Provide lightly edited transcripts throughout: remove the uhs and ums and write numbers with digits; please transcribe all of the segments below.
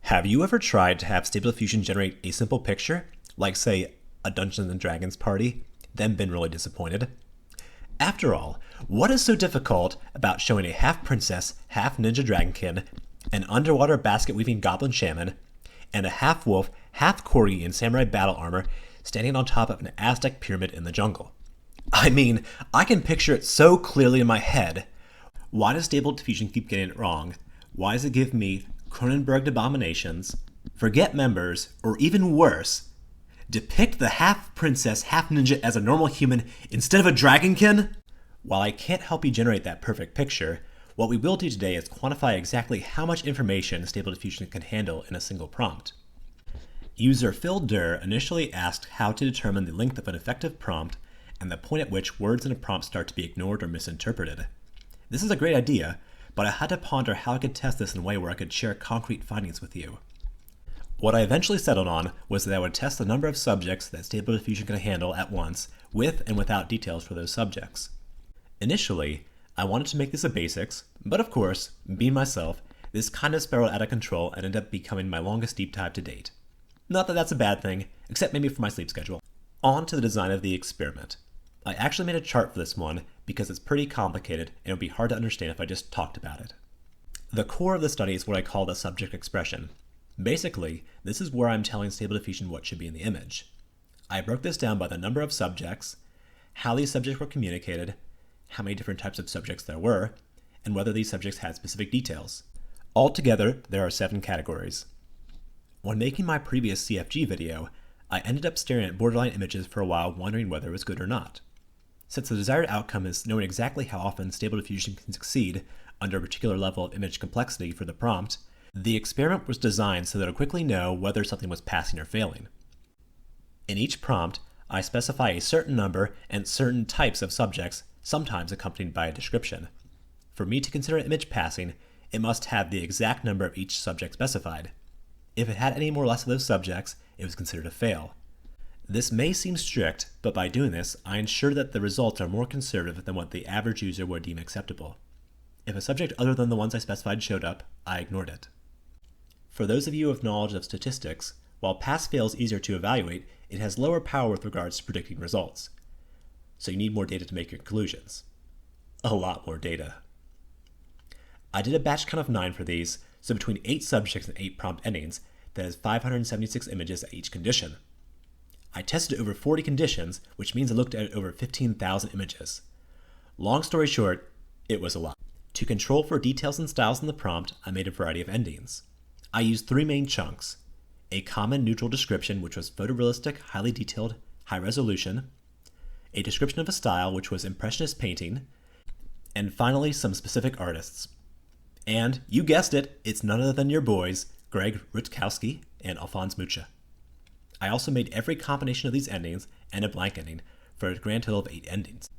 Have you ever tried to have Stable Diffusion generate a simple picture, like say a Dungeons and Dragons party, then been really disappointed? After all, what is so difficult about showing a half princess, half ninja dragonkin, an underwater basket weaving goblin shaman, and a half wolf, half corgi in samurai battle armor standing on top of an Aztec pyramid in the jungle? I mean, I can picture it so clearly in my head. Why does Stable Diffusion keep getting it wrong? Why does it give me Cronenberg abominations, forget members, or even worse, depict the half princess, half ninja as a normal human instead of a dragonkin? While I can't help you generate that perfect picture, what we will do today is quantify exactly how much information Stable Diffusion can handle in a single prompt. User Phil Durr initially asked how to determine the length of an effective prompt and the point at which words in a prompt start to be ignored or misinterpreted. This is a great idea, but I had to ponder how I could test this in a way where I could share concrete findings with you. What I eventually settled on was that I would test the number of subjects that Stable Diffusion could handle at once, with and without details for those subjects. Initially, I wanted to make this a basics, but of course, being myself, this kind of spiraled out of control and ended up becoming my longest deep dive to date. Not that that's a bad thing, except maybe for my sleep schedule. On to the design of the experiment. I actually made a chart for this one because it's pretty complicated and it would be hard to understand if I just talked about it. The core of the study is what I call the subject expression. Basically, this is where I'm telling Stable Diffusion what should be in the image. I broke this down by the number of subjects, how these subjects were communicated, how many different types of subjects there were, and whether these subjects had specific details. Altogether, there are 7 categories. When making my previous CFG video, I ended up staring at borderline images for a while wondering whether it was good or not. Since the desired outcome is knowing exactly how often Stable Diffusion can succeed under a particular level of image complexity for the prompt, the experiment was designed so that it would quickly know whether something was passing or failing. In each prompt, I specify a certain number and certain types of subjects, sometimes accompanied by a description. For me to consider an image passing, it must have the exact number of each subject specified. If it had any more or less of those subjects, it was considered a fail. This may seem strict, but by doing this, I ensure that the results are more conservative than what the average user would deem acceptable. If a subject other than the ones I specified showed up, I ignored it. For those of you with knowledge of statistics, while pass-fail is easier to evaluate, it has lower power with regards to predicting results. So you need more data to make your conclusions. A lot more data. I did a batch count of 9 for these, so between 8 subjects and 8 prompt endings, that is 576 images at each condition. I tested over 40 conditions, which means I looked at over 15,000 images. Long story short, it was a lot. To control for details and styles in the prompt, I made a variety of endings. I used 3 main chunks: a common neutral description, which was photorealistic, highly detailed, high resolution, a description of a style, which was impressionist painting, and finally some specific artists. And, you guessed it, it's none other than your boys, Greg Rutkowski and Alphonse Mucha. I also made every combination of these endings and a blank ending for a grand total of 8 endings.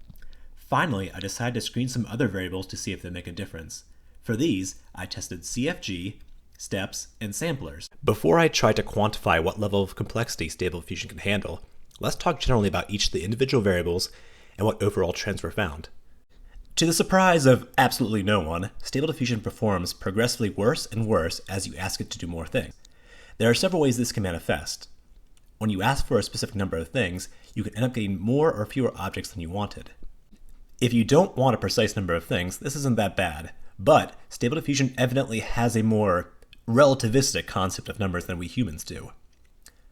Finally, I decided to screen some other variables to see if they make a difference. For these, I tested CFG, steps, and samplers. Before I try to quantify what level of complexity Stable Diffusion can handle, let's talk generally about each of the individual variables and what overall trends were found. To the surprise of absolutely no one, Stable Diffusion performs progressively worse and worse as you ask it to do more things. There are several ways this can manifest. When you ask for a specific number of things, you can end up getting more or fewer objects than you wanted. If you don't want a precise number of things, this isn't that bad, but Stable Diffusion evidently has a more relativistic concept of numbers than we humans do.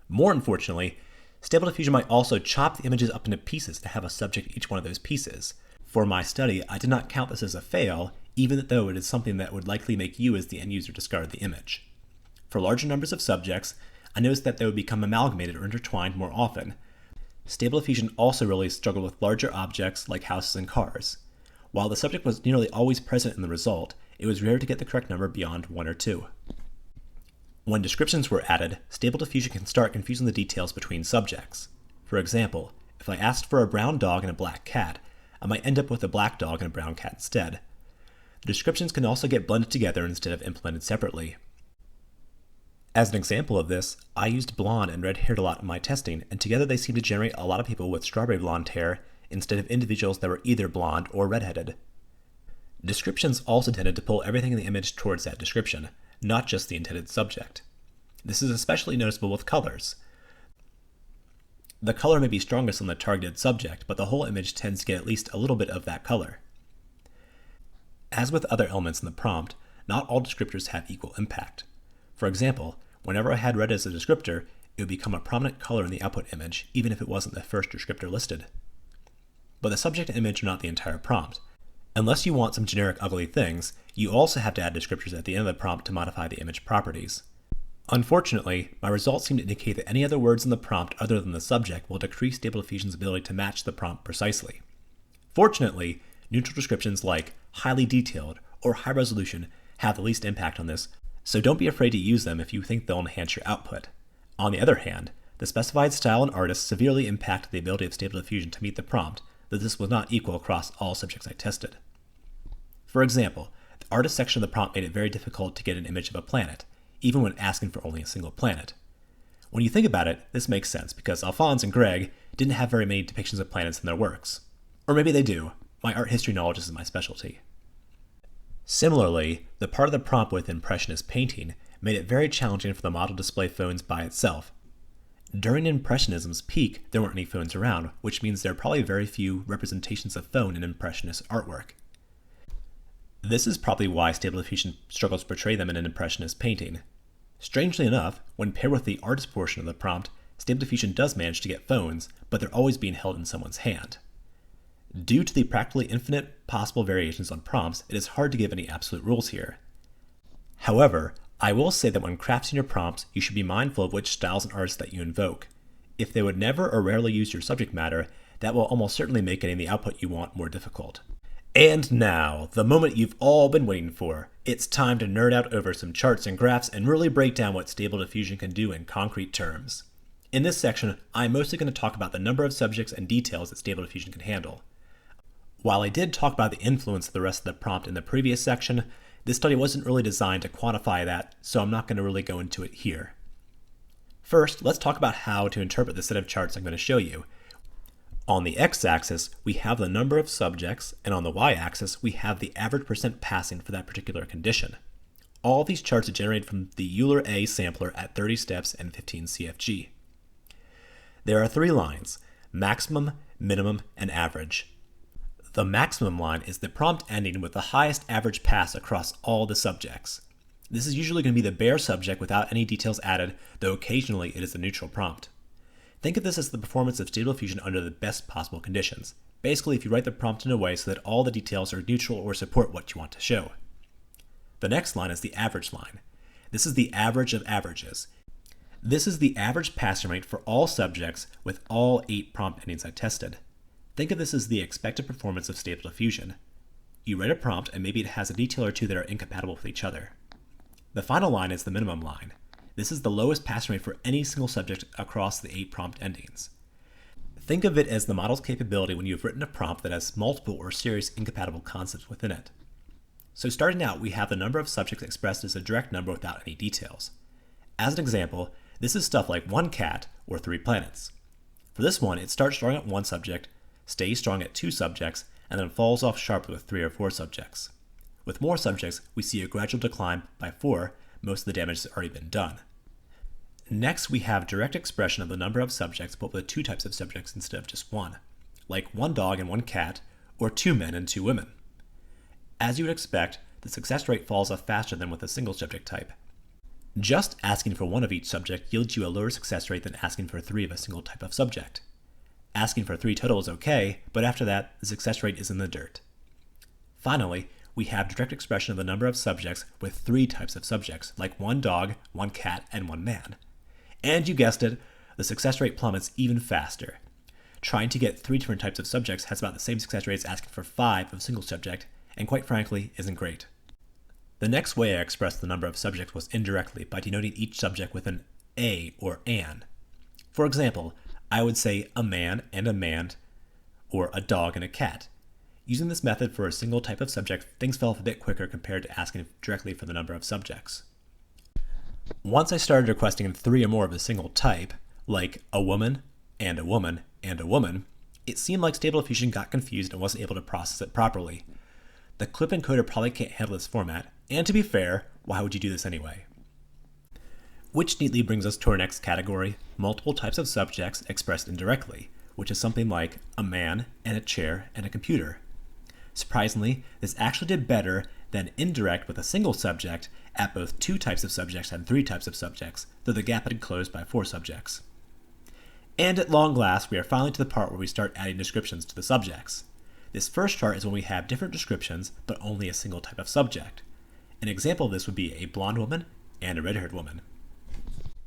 More unfortunately, Stable Diffusion might also chop the images up into pieces to have a subject in each one of those pieces. For my study, I did not count this as a fail, even though it is something that would likely make you as the end user discard the image. For larger numbers of subjects, I noticed that they would become amalgamated or intertwined more often. Stable Diffusion also really struggled with larger objects like houses and cars. While the subject was nearly always present in the result, it was rare to get the correct number beyond 1 or 2. When descriptions were added, Stable Diffusion can start confusing the details between subjects. For example, if I asked for a brown dog and a black cat, I might end up with a black dog and a brown cat instead. The descriptions can also get blended together instead of implemented separately. As an example of this, I used blonde and red-haired a lot in my testing, and together they seem to generate a lot of people with strawberry blonde hair instead of individuals that were either blonde or redheaded. Descriptions also tended to pull everything in the image towards that description, not just the intended subject. This is especially noticeable with colors. The color may be strongest on the targeted subject, but the whole image tends to get at least a little bit of that color. As with other elements in the prompt, not all descriptors have equal impact. For example, whenever I had red as a descriptor, it would become a prominent color in the output image, even if it wasn't the first descriptor listed. But the subject and image are not the entire prompt. Unless you want some generic ugly things, you also have to add descriptors at the end of the prompt to modify the image properties. Unfortunately, my results seem to indicate that any other words in the prompt other than the subject will decrease Stable Diffusion's ability to match the prompt precisely. Fortunately, neutral descriptions like highly detailed or high resolution have the least impact on this, so don't be afraid to use them if you think they'll enhance your output. On the other hand, the specified style and artist severely impacted the ability of Stable Diffusion to meet the prompt, though this was not equal across all subjects I tested. For example, the artist section of the prompt made it very difficult to get an image of a planet, even when asking for only a single planet. When you think about it, this makes sense because Alphonse and Greg didn't have very many depictions of planets in their works. Or maybe they do. My art history knowledge is my specialty. Similarly, the part of the prompt with Impressionist painting made it very challenging for the model to display phones by itself. During Impressionism's peak, there weren't any phones around, which means there are probably very few representations of phone in Impressionist artwork. This is probably why Stable Diffusion struggles to portray them in an Impressionist painting. Strangely enough, when paired with the artist portion of the prompt, Stable Diffusion does manage to get phones, but they're always being held in someone's hand. Due to the practically infinite possible variations on prompts, it is hard to give any absolute rules here. However, I will say that when crafting your prompts, you should be mindful of which styles and artists that you invoke. If they would never or rarely use your subject matter, that will almost certainly make getting the output you want more difficult. And now, the moment you've all been waiting for. It's time to nerd out over some charts and graphs and really break down what Stable Diffusion can do in concrete terms. In this section, I'm mostly going to talk about the number of subjects and details that Stable Diffusion can handle. While I did talk about the influence of the rest of the prompt in the previous section, this study wasn't really designed to quantify that, so I'm not going to really go into it here. First, let's talk about how to interpret the set of charts I'm going to show you. On the x-axis, we have the number of subjects, and on the y-axis, we have the average percent passing for that particular condition. All of these charts are generated from the Euler A sampler at 30 steps and 15 CFG. There are three lines: maximum, minimum, and average. The maximum line is the prompt ending with the highest average pass across all the subjects. This is usually going to be the bare subject without any details added, though occasionally it is a neutral prompt. Think of this as the performance of Stable Diffusion under the best possible conditions. Basically, if you write the prompt in a way so that all the details are neutral or support what you want to show. The next line is the average line. This is the average of averages. This is the average passing rate for all subjects with all 8 prompt endings I tested. Think of this as the expected performance of Stable Diffusion. You write a prompt and maybe it has a detail or two that are incompatible with each other. The final line is the minimum line. This is the lowest passing rate for any single subject across the 8 prompt endings. Think of it as the model's capability when you've written a prompt that has multiple or serious incompatible concepts within it. So starting out, we have the number of subjects expressed as a direct number without any details. As an example, this is stuff like 1 cat or 3 planets. For this one, it starts strong at 1 subject, stays strong at 2 subjects, and then falls off sharply with 3 or 4 subjects. With more subjects, we see a gradual decline by 4. Most of the damage has already been done. Next, we have direct expression of the number of subjects, but with 2 types of subjects instead of just 1, like 1 dog and 1 cat, or 2 men and 2 women. As you would expect, the success rate falls off faster than with a single subject type. Just asking for 1 of each subject yields you a lower success rate than asking for 3 of a single type of subject. Asking for 3 total is okay, but after that, the success rate is in the dirt. Finally, we have direct expression of the number of subjects with 3 types of subjects, like 1 dog, 1 cat, and 1 man. And you guessed it, the success rate plummets even faster. Trying to get 3 different types of subjects has about the same success rate as asking for 5 of a single subject, and quite frankly, isn't great. The next way I expressed the number of subjects was indirectly by denoting each subject with an a or an. For example, I would say a man, or a dog and a cat. Using this method for a single type of subject, things fell off a bit quicker compared to asking directly for the number of subjects. Once I started requesting 3 or more of a single type, like a woman, and a woman, and a woman, it seemed like Stable Diffusion got confused and wasn't able to process it properly. The clip encoder probably can't handle this format, and to be fair, why would you do this anyway? Which neatly brings us to our next category, multiple types of subjects expressed indirectly, which is something like a man and a chair and a computer. Surprisingly, this actually did better than indirect with a single subject at both 2 types of subjects and 3 types of subjects, though the gap had closed by 4 subjects. And at long last, we are finally to the part where we start adding descriptions to the subjects. This first chart is when we have different descriptions, but only a single type of subject. An example of this would be a blonde woman and a red-haired woman.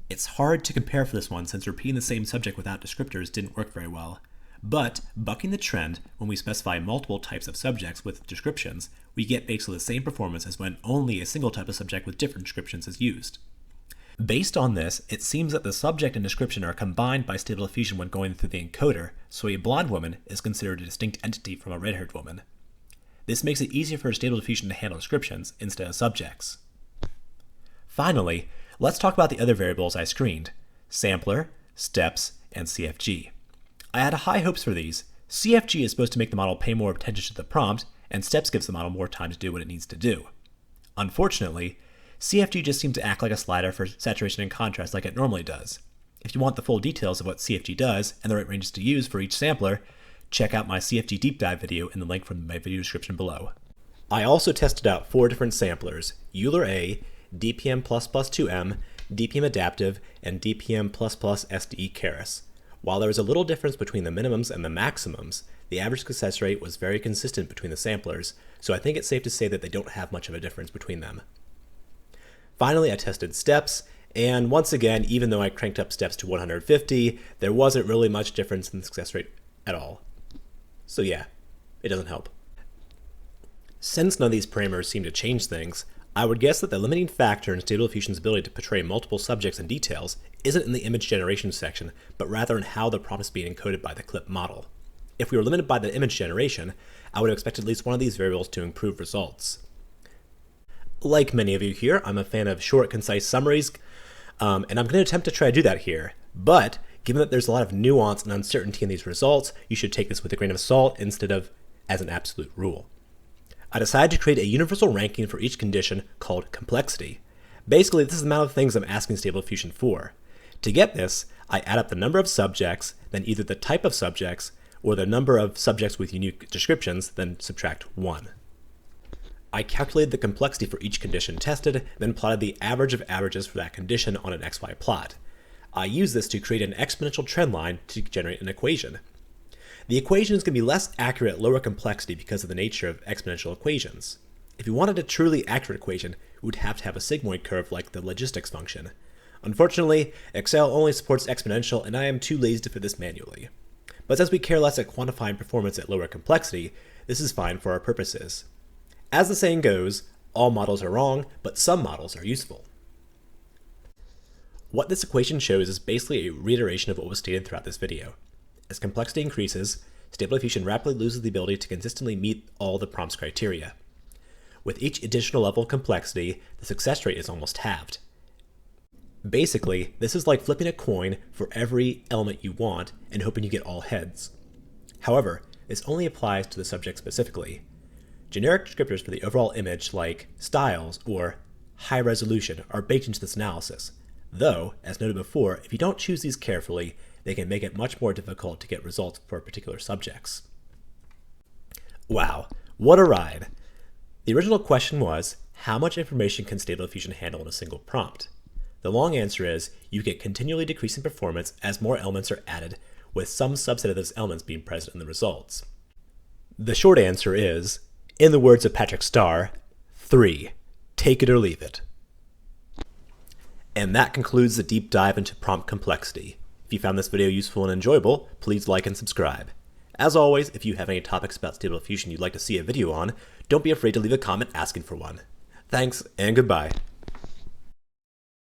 It's hard to compare for this one since repeating the same subject without descriptors didn't work very well. But, bucking the trend, when we specify multiple types of subjects with descriptions, we get basically the same performance as when only a single type of subject with different descriptions is used. Based on this, it seems that the subject and description are combined by Stable Diffusion when going through the encoder, so a blonde woman is considered a distinct entity from a red-haired woman. This makes it easier for Stable Diffusion to handle descriptions instead of subjects. Finally, let's talk about the other variables I screened: sampler, steps, and CFG. I had high hopes for these. CFG is supposed to make the model pay more attention to the prompt, and steps gives the model more time to do what it needs to do. Unfortunately, CFG just seemed to act like a slider for saturation and contrast like it normally does. If you want the full details of what CFG does and the right ranges to use for each sampler, check out my CFG deep dive video in the link from my video description below. I also tested out 4 different samplers: Euler A, DPM++2M, DPM Adaptive, and DPM++ SDE Keras. While there was a little difference between the minimums and the maximums, the average success rate was very consistent between the samplers, so I think it's safe to say that they don't have much of a difference between them. Finally, I tested steps, and once again, even though I cranked up steps to 150, there wasn't really much difference in the success rate at all. So yeah, it doesn't help. Since none of these parameters seem to change things, I would guess that the limiting factor in Stable Diffusion's ability to portray multiple subjects and details isn't in the image generation section, but rather in how the prompt is being encoded by the clip model. If we were limited by the image generation, I would have expected at least one of these variables to improve results. Like many of you here, I'm a fan of short, concise summaries, and I'm going to attempt to try to do that here. But given that there's a lot of nuance and uncertainty in these results, you should take this with a grain of salt instead of as an absolute rule. I decided to create a universal ranking for each condition called complexity. Basically, this is the amount of things I'm asking Stable Diffusion for. To get this, I add up the number of subjects, then either the type of subjects, or the number of subjects with unique descriptions, then subtract 1. I calculated the complexity for each condition tested, then plotted the average of averages for that condition on an XY plot. I use this to create an exponential trend line to generate an equation. The equation is going to be less accurate at lower complexity because of the nature of exponential equations. If you wanted a truly accurate equation, we would have to have a sigmoid curve like the logistics function. Unfortunately, Excel only supports exponential, and I am too lazy to fit this manually. But since we care less at quantifying performance at lower complexity, this is fine for our purposes. As the saying goes, all models are wrong, but some models are useful. What this equation shows is basically a reiteration of what was stated throughout this video. As complexity increases, Stable Diffusion rapidly loses the ability to consistently meet all the prompt's criteria. With each additional level of complexity, the success rate is almost halved. Basically, this is like flipping a coin for every element you want and hoping you get all heads. However, this only applies to the subject specifically. Generic descriptors for the overall image like styles or high resolution are baked into this analysis, though, as noted before, if you don't choose these carefully, they can make it much more difficult to get results for particular subjects. Wow, what a ride! The original question was, how much information can Stable Diffusion handle in a single prompt? The long answer is, you get continually decreasing performance as more elements are added, with some subset of those elements being present in the results. The short answer is, in the words of Patrick Starr, 3. Take it or leave it. And that concludes the deep dive into prompt complexity. If you found this video useful and enjoyable, please like and subscribe. As always, if you have any topics about Stable Diffusion you'd like to see a video on, don't be afraid to leave a comment asking for one. Thanks, and goodbye.